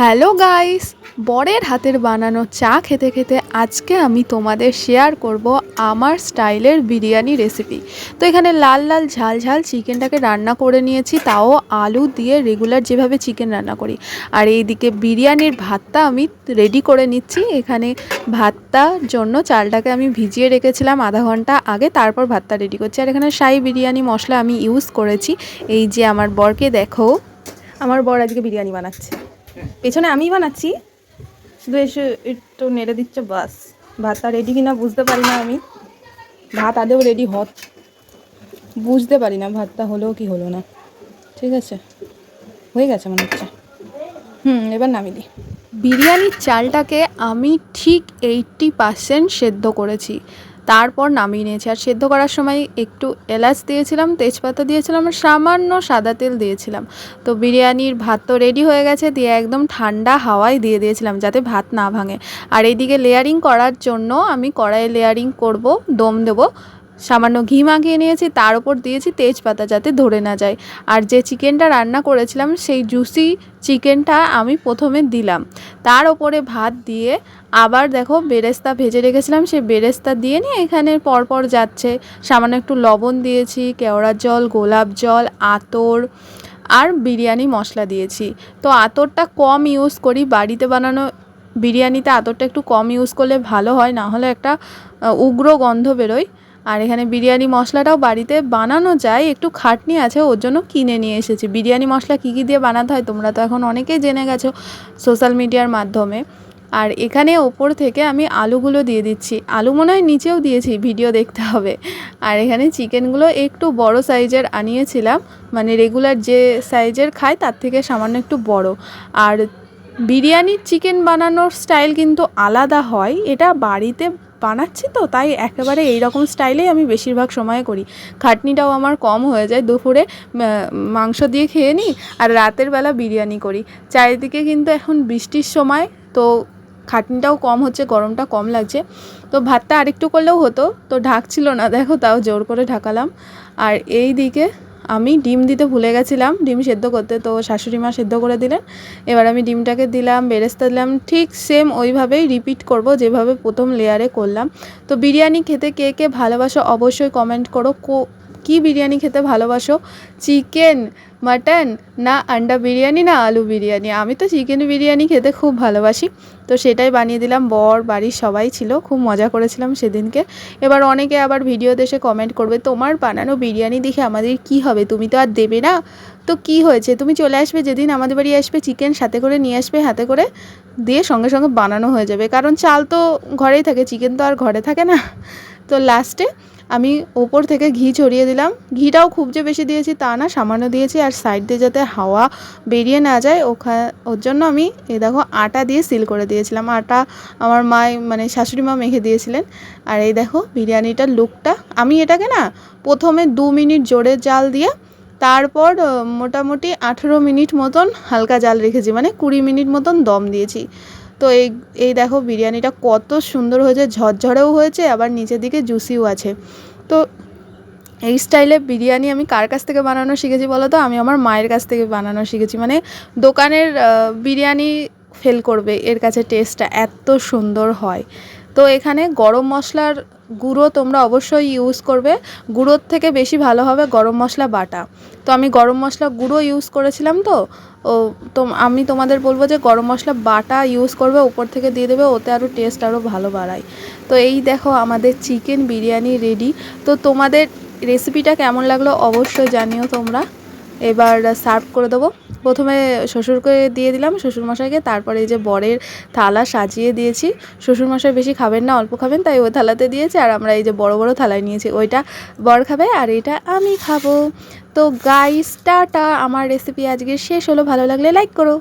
Hello guys, বরের হাতের বানানো চা খেতে খেতে আজকে আমি তোমাদের শেয়ার করব আমার স্টাইলের বিরিয়ানি রেসিপি। তো এখানে লাল লাল ঝাল ঝাল চিকেনটাকে রান্না করে নিয়েছি, তাও আলু দিয়ে রেগুলার যেভাবে চিকেন রান্না করি। আর এইদিকে বিরিয়ানির ভাতটা আমি রেডি করে নিচ্ছি। এখানে ভাতটার জন্য চালটাকে আমি ভিজিয়ে রেখেছিলাম আধা ঘন্টা আগে, তারপর ভাতটা রেডি করছি। আর এখানে শাহি বিরিয়ানি মশলা আমি ইউজ করেছি। এই যে আমার বরকে দেখো, আমার বর আজকে বিরিয়ানি বানাচ্ছে, পেছনে আমিই বানাচ্ছি, শুধু এসে একটু নেড়ে দিচ্ছে বাস। ভাতটা রেডি কিনা বুঝতে পারি না, আমি ভাত আদেও রেডি বুঝতে পারি না ভাতটা হলেও কি হলো না। ঠিক আছে, হয়ে গেছে মনে হচ্ছে। এবার নামিয়ে দিই। বিরিয়ানির চালটাকে আমি ঠিক 80% সেদ্ধ করেছি, তারপর নামিয়ে নিয়েছি। আর সেদ্ধ করার সময় একটু এলাচ দিয়েছিলাম, তেজপাতা দিয়েছিলাম, আর সামান্য সাদা তেল দিয়েছিলাম। তো বিরিয়ানির ভাত তো রেডি হয়ে গেছে, দিয়ে একদম ঠান্ডা হাওয়ায় দিয়ে দিয়েছিলাম যাতে ভাত না ভাঙে। আর এইদিকে লেয়ারিং করার জন্য আমি কড়াইয়ে লেয়ারিং করব, দম দেবো। সামান্য ঘি মাখিয়ে নিয়েছি, তার উপর দিয়েছি তেজপাতা যাতে ধরে না যায়। আর যে চিকেনটা রান্না করেছিলাম সেই জুসি চিকেনটা আমি প্রথমে দিলাম, তার ওপরে ভাত দিয়ে আবার দেখো বেরেস্তা ভেজে রেখেছিলাম, সেই বেরেস্তা দিয়ে নিয়ে এখানে পরপর যাচ্ছে। সামান্য একটু লবণ দিয়েছি, কেওড়ার জল, গোলাপ জল, আতর আর বিরিয়ানি মশলা দিয়েছি। তো আতরটা কম ইউজ করি, বাড়িতে বানানো বিরিয়ানিতে আতরটা একটু কম ইউজ করলে ভালো হয়, না হলে একটা উগ্র গন্ধ বেরোয়। আর এখানে বিরিয়ানি মশলাটাও বাড়িতে বানানো যায়, একটু খাটনি আছে, ওর জন্য কিনে নিয়ে এসেছি। বিরিয়ানি মশলা কী কী দিয়ে বানাতে হয় তোমরা তো এখন অনেকেই জেনে গেছো সোশ্যাল মিডিয়ার মাধ্যমে। আর এখানে ওপর থেকে আমি আলুগুলো দিয়ে দিচ্ছি, আলু মনে হয় নিচেও দিয়েছি, ভিডিও দেখতে হবে। আর এখানে চিকেনগুলো একটু বড় সাইজের আনিয়েছিলাম, মানে রেগুলার যে সাইজের খাই তার থেকে সামান্য একটু বড়। আর বিরিয়ানির চিকেন বানানোর স্টাইল কিন্তু আলাদা হয়, এটা বাড়িতে বানাচ্ছি তো তাই একেবারে এই রকম স্টাইলেই আমি বেশিরভাগ সময় করি। খাটনিটাও আমার কম হয়ে যায়, দুপুরে মাংস দিয়ে খেয়ে নিই আর রাতের বেলা বিরিয়ানি করি। চারিদিকে কিন্তু এখন বৃষ্টির সময়, তো খাটনিটাও কম হচ্ছে, গরমটা কম লাগছে। তো ভাতটা আরেকটু করলেও হতো, তো ঢাকছিল না, দেখো তাও জোর করে ঢাকালাম। আর এই দিকে আমি ডিম দিতে ভুলে গেছিলাম, ডিম সেদ্ধ করতে, তো শাশুড়ি মা সেদ্ধ করে দিলেন। এবার আমি ডিমটাকে দিলাম, বেরেস্তা দিলাম, ঠিক সেম ওইভাবেই রিপিট করব যেভাবে প্রথম লেয়ারে করলাম। তো বিরিয়ানি খেতে কে কে ভালোবাসো অবশ্যই কমেন্ট করো। কী বিরিয়ানি খেতে ভালোবাসো, চিকেন, মাটন, না আন্ডা বিরিয়ানি, না আলু বিরিয়ানি? আমি তো চিকেন বিরিয়ানি খেতে খুব ভালোবাসি, তো সেটাই বানিয়ে দিলাম। বর বাড়ির সবাই ছিল, খুব মজা করেছিলাম সেদিনকে। এবার অনেকে আবার ভিডিওতে এসে কমেন্ট করবে, তোমার বানানো বিরিয়ানি দেখে আমাদের কি হবে, তুমি তো আর দেবে না, তো কি হয়েছে, তুমি চলে আসবে যেদিন আমাদের বাড়ি আসবে, চিকেন সাথে করে নিয়ে আসবে, হাতে করে দিয়ে সঙ্গে সঙ্গে বানানো হয়ে যাবে, কারণ চাল তো ঘরেই থাকে, চিকেন তো আর ঘরে থাকে না। তো লাস্টে আমি ওপর থেকে ঘি ছড়িয়ে দিলাম, ঘিটাও খুব যে বেশি দিয়েছি তা না, সামান্য দিয়েছি। আর সাইড দিয়ে যাতে হাওয়া বেরিয়ে না যায় ওর জন্য আমি এই দেখো আটা দিয়ে সিল করে দিয়েছিলাম। আটা আমার মানে শাশুড়ি মা মেখে দিয়েছিলেন। আর এই দেখো বিরিয়ানিটার লুকটা। আমি এটাকে না প্রথমে 2 মিনিট জোরে জাল দিয়ে, তারপর মোটামুটি 18 মিনিট মতন হালকা জাল রেখেছি, মানে 20 মিনিট মতন দম দিয়েছি। তো এই দেখো বিরিয়ানিটা কত সুন্দর হয়েছে, ঝরঝরেও হয়েছে, আবার নিচের দিকে জুসিও আছে। তো এই স্টাইলে বিরিয়ানি আমি কার কাছ থেকে বানানো শিখেছি বলো তো? আমি আমার মায়ের কাছ থেকে বানানো শিখেছি। মানে দোকানের বিরিয়ানি ফেল করবে, এর কাছে টেস্টটা এত সুন্দর হয়। তো এখানে গরম মশলার গুঁড়ো তোমরা অবশ্যই ইউজ করবে, গুঁড়োর থেকে বেশি ভালো হবে গরম মশলা বাটা। তো আমি গরম মশলা গুঁড়ো ইউজ করেছিলাম, তো আমি তোমাদের বলবো যে গরম মশলা বাটা ইউজ করবে, উপর থেকে দিয়ে দেবে, ওতে আরও টেস্ট আরও ভালো বাড়ায়। তো এই দেখো আমাদের চিকেন বিরিয়ানি রেডি। তো তোমাদের রেসিপিটা কেমন লাগলো অবশ্যই জানিও তোমরা। এবার সার্ভ করে দেবো। প্রথমে শ্বশুরকে দিয়ে দিলাম, শ্বশুরমশাইকে, তারপরে এই যে বরের থালা সাজিয়ে দিয়েছি। শ্বশুরমশাই বেশি খাবেন না, অল্প খাবেন, তাই ওই থালাতে দিয়েছি। আর আমরা এই যে বড় বড় থালায় নিয়েছি, ওইটা বর খাবে আর এটা আমি খাবো। তো গাইস টাটা, আমার রেসিপি আজকে শেষ হলো। ভালো লাগলে লাইক করো।